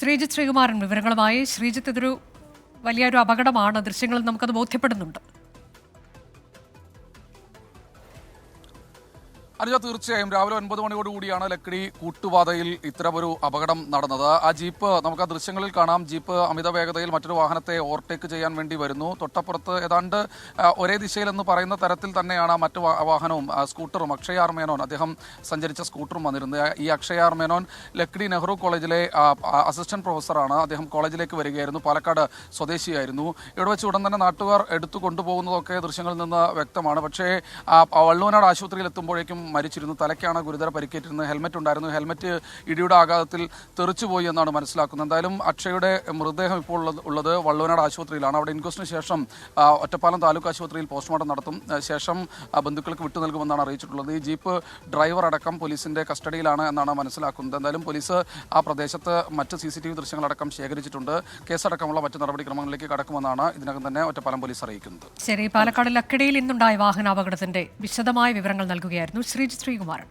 ശ്രീജിത്ത് ശ്രീകുമാരൻ വിവരങ്ങളുമായി. ശ്രീജിത്ത്, ഇതൊരു വലിയൊരു അപകടമാണ്, ദൃശ്യങ്ങളിൽ നമുക്കത് ബോധ്യപ്പെടുന്നുണ്ട്. അനുജ, തീർച്ചയായും രാവിലെ 9 മണിയോടുകൂടിയാണ് ലക്കിടി കൂട്ടുപാതയിൽ ഇത്തരമൊരു അപകടം നടന്നത്. ആ ജീപ്പ് നമുക്ക് ആ ദൃശ്യങ്ങളിൽ കാണാം. ജീപ്പ് അമിത വേഗതയിൽ മറ്റൊരു വാഹനത്തെ ഓവർടേക്ക് ചെയ്യാൻ വേണ്ടി വരുന്നു. തൊട്ടപ്പുറത്ത് ഏതാണ്ട് ഒരേ ദിശയിലെന്ന് പറയുന്ന തരത്തിൽ തന്നെയാണ് മറ്റു വാഹനവും സ്കൂട്ടറും. അക്ഷയ് ആർ മേനോൻ അദ്ദേഹം സഞ്ചരിച്ച സ്കൂട്ടറും വന്നിരുന്നത്. ഈ അക്ഷയ് ആർ മേനോൻ ലക്കിടി നെഹ്റു കോളേജിലെ അസിസ്റ്റന്റ് പ്രൊഫസറാണ്. അദ്ദേഹം കോളേജിലേക്ക് വരികയായിരുന്നു. പാലക്കാട് സ്വദേശിയായിരുന്നു. ഇവിടെ വെച്ച് ഉടൻ തന്നെ നാട്ടുകാർ എടുത്തു കൊണ്ടുപോകുന്നതൊക്കെ ദൃശ്യങ്ങളിൽ നിന്ന് വ്യക്തമാണ്. പക്ഷേ വള്ളുവനാട് ആശുപത്രിയിൽ എത്തുമ്പോഴേക്കും മരിച്ചിരുന്നു. തലയ്ക്കാണ് ഗുരുതര പരിക്കേറ്റിരുന്നത്. ഹെൽമെറ്റ് ഉണ്ടായിരുന്നു. ഹെൽമെറ്റ് ഇടിയുടെ ആഘാതത്തിൽ തെറിച്ചുപോയി എന്നാണ് മനസ്സിലാക്കുന്നത്. എന്തായാലും അക്ഷയുടെ മൃതദേഹം ഇപ്പോൾ ഉള്ളത് വള്ളുവനാട് ആശുപത്രിയിലാണ്. അവിടെ ഇൻക്വസ്റ്റിന് ശേഷം ഒറ്റപ്പാലം താലൂക്ക് ആശുപത്രിയിൽ പോസ്റ്റ്മോർട്ടം നടത്തും. ശേഷം ബന്ധുക്കൾക്ക് വിട്ടു നൽകുമെന്നാണ് അറിയിച്ചിട്ടുള്ളത്. ഈ ജീപ്പ് ഡ്രൈവർ അടക്കം പോലീസിന്റെ കസ്റ്റഡിയിലാണ് എന്നാണ് മനസ്സിലാക്കുന്നത്. എന്തായാലും പോലീസ് ആ പ്രദേശത്ത് മറ്റ് CCTV ദൃശ്യങ്ങളടക്കം ശേഖരിച്ചിട്ടുണ്ട്. കേസടക്കമുള്ള മറ്റ് നടപടിക്രമങ്ങളിലേക്ക് കടക്കുമെന്നാണ് ഇതിനകം തന്നെ ഒറ്റപ്പാലം പോലീസ് അറിയിക്കുന്നത്. ശരി, പാലക്കാട് ലക്കിടിയിൽ ഇന്നുണ്ടായ വാഹനാപകടത്തിന്റെ വിശദമായ വിവരങ്ങൾ നൽകുകയായിരുന്നു ശ്രീജിത്ത് ശ്രീകുമാരൻ.